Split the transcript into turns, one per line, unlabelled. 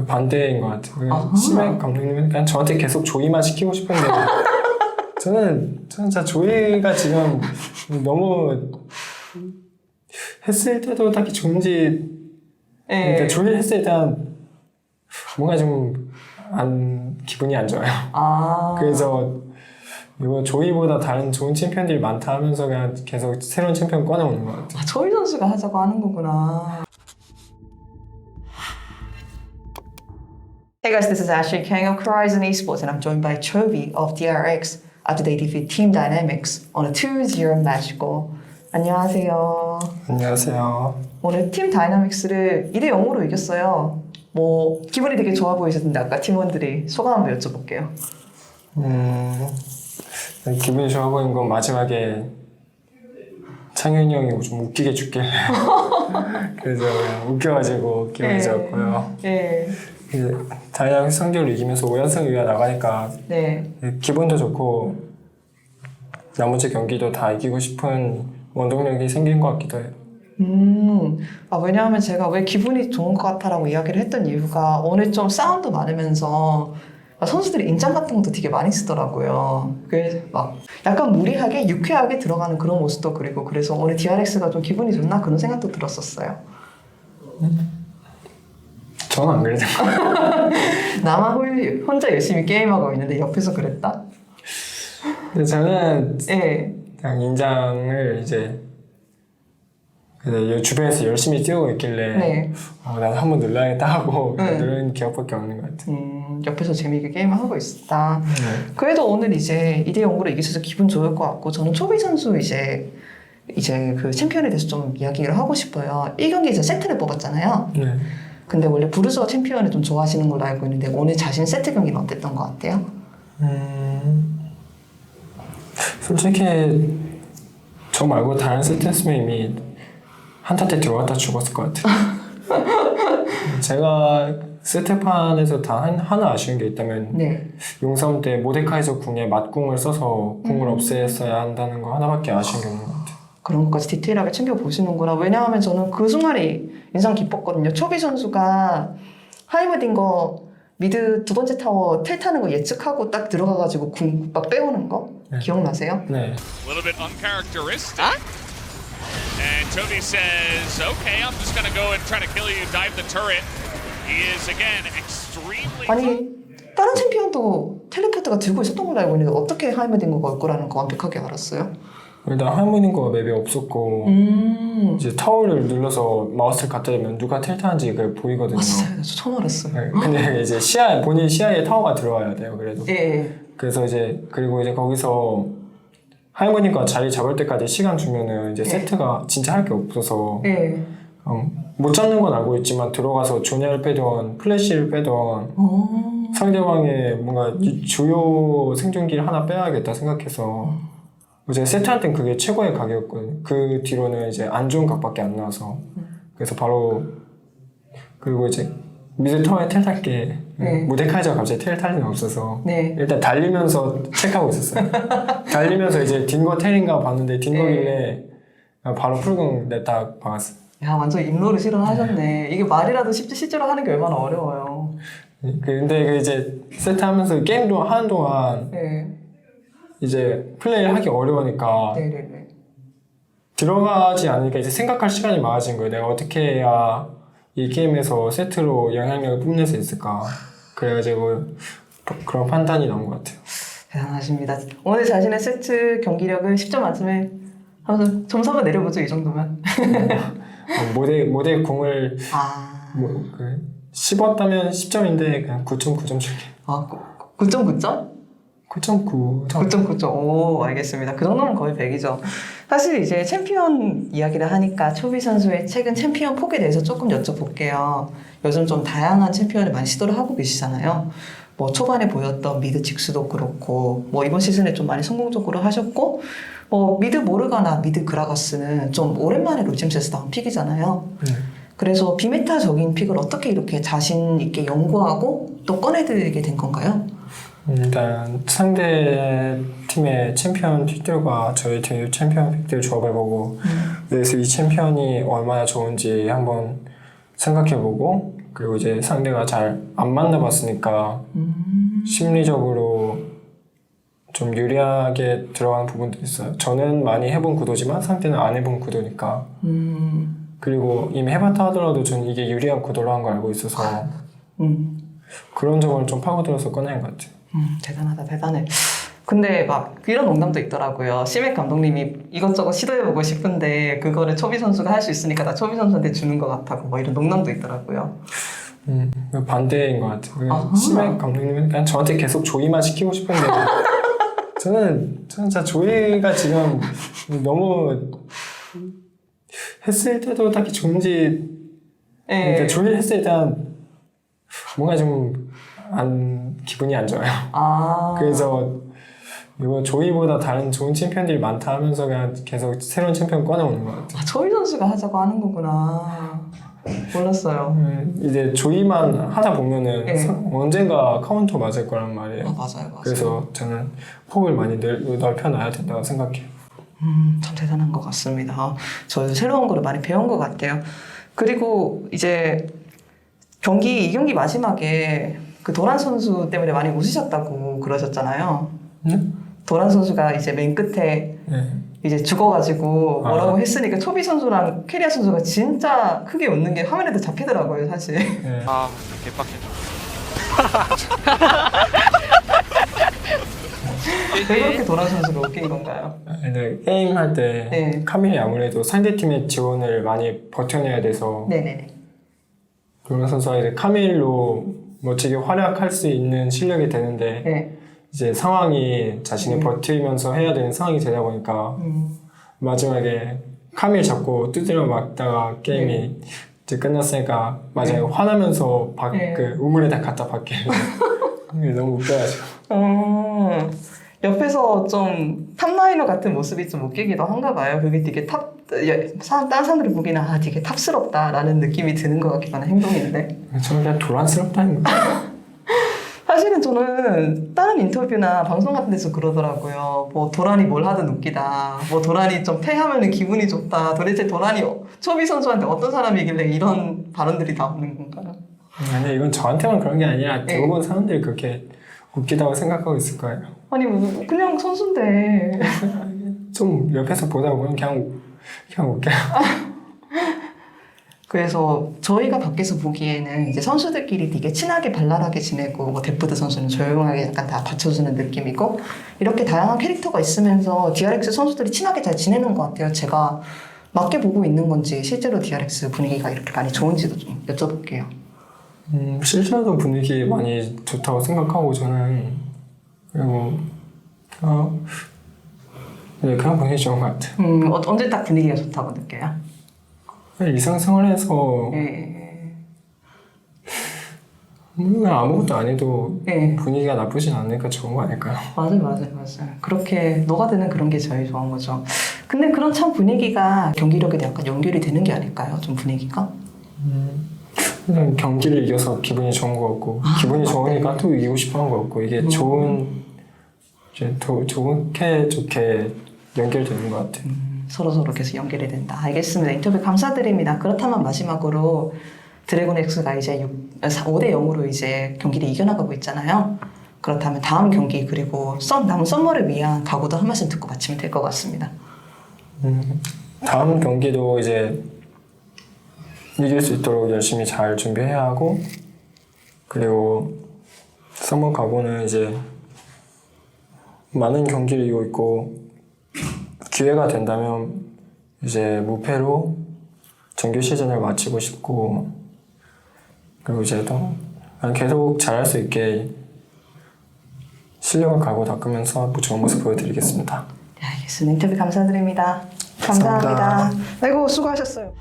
반대인 것 같아요. 심해 감독님은 그냥 저한테 계속 조이만 시키고 싶은데 저는 진짜 조이가 지금 너무 했을 때도 딱히 좋은지 그러니까 조이 했을 때 뭔가 좀 기분이 안 좋아요. 그래서 이거 조이보다 다른 좋은 챔피언들이 많다 하면서 그냥 계속 새로운 챔피언 꺼내오는 것 같아요.
조이 선수가 하자고 하는 거구나. Hey guys, this is Ashley Kang of Horizon Esports and I'm joined by Chovy of DRX after they defeat Team Dynamics on a 2-0 match goal. 안녕하세요.
안녕하세요.
오늘 팀 다이나믹스를 2-0으로 이겼어요. 뭐 기분이 되게 좋아 보이셨는데 아까 팀원들이 소감 한번 여쭤볼게요.
기분이 좋아 보이는 건 마지막에 창현이 형이 좀 웃기게 죽길래 그래서 그냥 웃겨가지고 기분이 좋았고요. 다이나믹스 성적을 이기면서 5연승 위에 나가니까 기분도 좋고 나머지 경기도 다 이기고 싶은 원동력이 생긴 것 같기도 해요.
왜냐하면 제가 왜 기분이 좋은 것 같아라고 이야기를 했던 이유가 오늘 좀 싸움도 많으면서 선수들이 인장 같은 것도 되게 많이 쓰더라고요. 그래서 막 약간 무리하게 유쾌하게 들어가는 그런 모습도 그리고 그래서 오늘 DRX가 좀 기분이 좋나 그런 생각도 들었었어요.
저는 안 그래요.
나만 혼자 열심히 게임하고 있는데 옆에서 그랬다?
근데 저는 그냥 인장을 이제 주변에서 열심히 뛰고 있길래 나도 한번 눌러야겠다 하고 누른 기억밖에 없는 것 같아요.
옆에서 재미있게 게임을 하고 있었다. 그래도 오늘 이제 2-0으로 이기셔서 기분 좋을 것 같고 저는 초비 선수 이제 그 챔피언에 대해서 좀 이야기를 하고 싶어요. 1경기 이제 세트를 뽑았잖아요. 근데 원래 부르주아 챔피언을 좀 좋아하시는 걸로 알고 있는데 오늘 자신 세트 경기는 어땠던 것 같아요?
솔직히 저 말고 다른 세트 했으면 이미 한타 때 들어갔다 죽었을 것 같아요. 제가 세트판에서 하나 아쉬운 게 있다면 용섬 때 모데카이저 궁에 맞궁을 써서 궁을 없애서야 한다는 거 하나밖에 아쉬운 게 없는 것 같아요.
그런 것까지 디테일하게 챙겨보시는구나. 왜냐하면 저는 그 순간이 인상 깊었거든요. 초비 선수가 하이머딩거 미드 두 번째 타워 텔 타는 거 예측하고 딱 들어가가지고 궁 막 빼오는 거 기억나세요?
네.
A little bit uncharacteristic. And Tony says, "Okay, I'm just gonna go and try to kill you, dive the turret." He is again extremely.
아니 다른 챔피언도 텔레포트가 들고 있었던 걸로 알고 있는데 어떻게 하이머딩거가 올 거라는 거 완벽하게 알았어요?
일단 하이머딩거가 맵에 없었고 이제 타워를 눌러서 마우스를 갖다 대면 누가 텔타는지 그게 보이거든요.
진짜요? 저 처음 알았어요.
근데 이제 본인 시야에 타워가 들어와야 돼요. 그래도. 그래서 이제 그리고 이제 거기서 하이머딩거가 자리 잡을 때까지 시간 주면은 이제 세트가 진짜 할 게 없어서 못 잡는 건 알고 있지만 들어가서 조냐를 빼던 플래시를 빼던 상대방의 뭔가 주요 생존기를 하나 빼야겠다 생각해서 이제 세트할 땐 그게 최고의 각이었거든요. 그 뒤로는 이제 안 좋은 각밖에 안 나와서 그래서 바로 그리고 이제 미드 타워에 텔 탈게 모데카이저가 갑자기 텔 탈 일은 없어서 일단 달리면서 체크하고 있었어요. 달리면서 이제 딘거 텔인가 봤는데 딘거길래 바로 풀궁 냈다 박았어요.
야 완전 입노를 실현하셨네. 이게 말이라도 쉽지 실제로 하는 게 얼마나 어려워요.
근데 이제 세트하면서 게임도 하는 동안 이제 플레이를 하기 어려우니까 들어가지 않으니까 이제 생각할 시간이 많아진 거예요. 내가 어떻게 해야 이 게임에서 세트로 영향력을 뽐낼 수 있을까. 그래가지고 그런 판단이 나온 것 같아요. 대단하십니다.
오늘 자신의 세트 경기력을 10점 만점에 하면서 점수 한번 내려보죠. 이 정도면.
모델 궁을 씹었다면 10점인데 그냥 9.9점 줄게.
9.9점?
9.9.
9.9점. 오, 알겠습니다. 그 정도면 거의 100이죠. 사실 이제 챔피언 이야기를 하니까 초비 선수의 최근 챔피언 폭에 대해서 조금 여쭤볼게요. 요즘 좀 다양한 챔피언을 많이 시도를 하고 계시잖아요. 뭐 초반에 보였던 미드 직수도 그렇고 뭐 이번 시즌에 좀 많이 성공적으로 하셨고 뭐 미드 모르가나 미드 그라가스는 좀 오랜만에 롤챔스에서 나온 픽이잖아요. 그래서 비메타적인 픽을 어떻게 이렇게 자신 있게 연구하고 또 꺼내들게 된 건가요?
일단 상대 팀의 챔피언 픽들과 저희 팀의 챔피언 픽들 조합을 보고 그래서 이 챔피언이 얼마나 좋은지 한번 생각해보고 그리고 이제 상대가 잘 안 만나봤으니까 심리적으로 좀 유리하게 들어가는 부분도 있어요. 저는 많이 해본 구도지만 상대는 안 해본 구도니까. 그리고 이미 해봤다 하더라도 저는 이게 유리한 구도로 한 걸 알고 있어서 그런 점을 좀 파고들어서 꺼내는 것 같아요.
대단하다, 대단해. 근데 막 이런 농담도 있더라고요. 시맥 감독님이 이것저것 시도해보고 싶은데 그거를 초비 선수가 할 수 있으니까 나 초비 선수한테 주는 것 같다고 뭐 이런 농담도 있더라고요.
반대인 것 같아요. 시맥 감독님은 그냥 저한테 계속 조이만 시키고 싶은데 저는 진짜 조이가 지금 너무 했을 때도 딱히 좋은지 그러니까 조이 했을 때 뭔가 좀 기분이 안 좋아요. 그래서 이거 조이보다 다른 좋은 챔피언들이 많다 하면서 그냥 계속 새로운 챔피언 꺼내오는 것 같아요.
조이 선수가 하자고 하는 거구나. 몰랐어요.
이제 조이만 하다 보면은 언젠가 카운터 맞을 거란 말이에요.
맞아요.
그래서 저는 폭을 많이 넓혀놔야 된다고 생각해요.
참 대단한 것 같습니다. 저도 새로운 거를 많이 배운 것 같아요. 그리고 이제 이 경기 마지막에 그 도란 선수 때문에 많이 웃으셨다고 그러셨잖아요. 도란 선수가 이제 맨 끝에 이제 죽어가지고 뭐라고 했으니까 초비 선수랑 캐리아 선수가 진짜 크게 웃는 게 화면에도 잡히더라고요, 사실. 왜 그렇게 도란 선수가 웃긴 건가요?
근데 게임 할 때 카밀이 아무래도 상대팀의 지원을 많이 버텨내야 돼서 도란 선수가 이제 카밀로 멋지게 활약할 수 있는 실력이 되는데 이제 상황이 자신이 버티면서 해야 되는 상황이 되다 보니까 마지막에 카밀 잡고 두드려 맞다가 게임이 이제 끝났으니까 맞아요. 화나면서 그 우물에다 갖다 박게 너무 웃겨가지고
옆에서 좀 탑라이너 같은 모습이 좀 웃기기도 한가 봐요. 그게 되게 다른 사람들이 보기에는 되게 탑스럽다라는 느낌이 드는 것 같기도 하는 행동인데
저는 그냥 도란스럽다는 거예요.
사실은 저는 다른 인터뷰나 방송 같은 데서 그러더라고요. 뭐 도란이 뭘 하든 웃기다. 뭐 도란이 좀 패하면 기분이 좋다. 도대체 도란이 초비 선수한테 어떤 사람이길래 이런 발언들이 나오는 건가요?
아니 이건 저한테만 그런 게 아니라 대부분 사람들이 그렇게 웃기다고 생각하고 있을 거예요.
아니 뭐 그냥 선수인데
좀 옆에서 보다 보면 그냥 웃겨요.
그래서 저희가 밖에서 보기에는 이제 선수들끼리 되게 친하게 발랄하게 지내고 뭐 데프트 선수는 조용하게 약간 다 받쳐주는 느낌이고 이렇게 다양한 캐릭터가 있으면서 DRX 선수들이 친하게 잘 지내는 것 같아요. 제가 맞게 보고 있는 건지 실제로 DRX 분위기가 이렇게 많이 좋은지도 좀 여쭤볼게요.
실제로도 분위기 많이 좋다고 생각하고 저는 그리고 그냥 분위기 좋은 것 같아요.
언제 딱 분위기가 좋다고 느껴요?
일상생활에서 그냥 아무것도 안 해도 분위기가 나쁘진 않으니까 좋은 거 아닐까요?
맞아요. 그렇게 녹아드는 그런 게 제일 좋은 거죠. 근데 그런 참 분위기가 경기력에 약간 연결이 되는 게 아닐까요? 좀 분위기가?
그냥 경기를 이겨서 기분이 좋은 거 같고 기분이 좋으니까 또 이기고 싶어 한 거 같고 이게 좋게 연결되는 것 같아요.
서로 계속 연결이 된다. 알겠습니다. 인터뷰 감사드립니다. 그렇다면 마지막으로 드래곤엑스가 이제 5대 0으로 이제 경기를 이겨나가고 있잖아요. 그렇다면 다음 경기 그리고 남은 썸머를 위한 각오도 한 말씀 듣고 마치면 될 것 같습니다.
다음 경기도 이제 이길 수 있도록 열심히 잘 준비해야 하고 그리고 썸머 각오는 이제 많은 경기를 이기고 있고 기회가 된다면 이제 무패로 정규 시즌을 마치고 싶고 그리고 이제 또 계속 잘할 수 있게 실력을 갈고 닦으면서 좋은 모습 보여드리겠습니다.
네, 알겠습니다. 인터뷰 감사드립니다. 감사합니다. 아이고 수고하셨어요.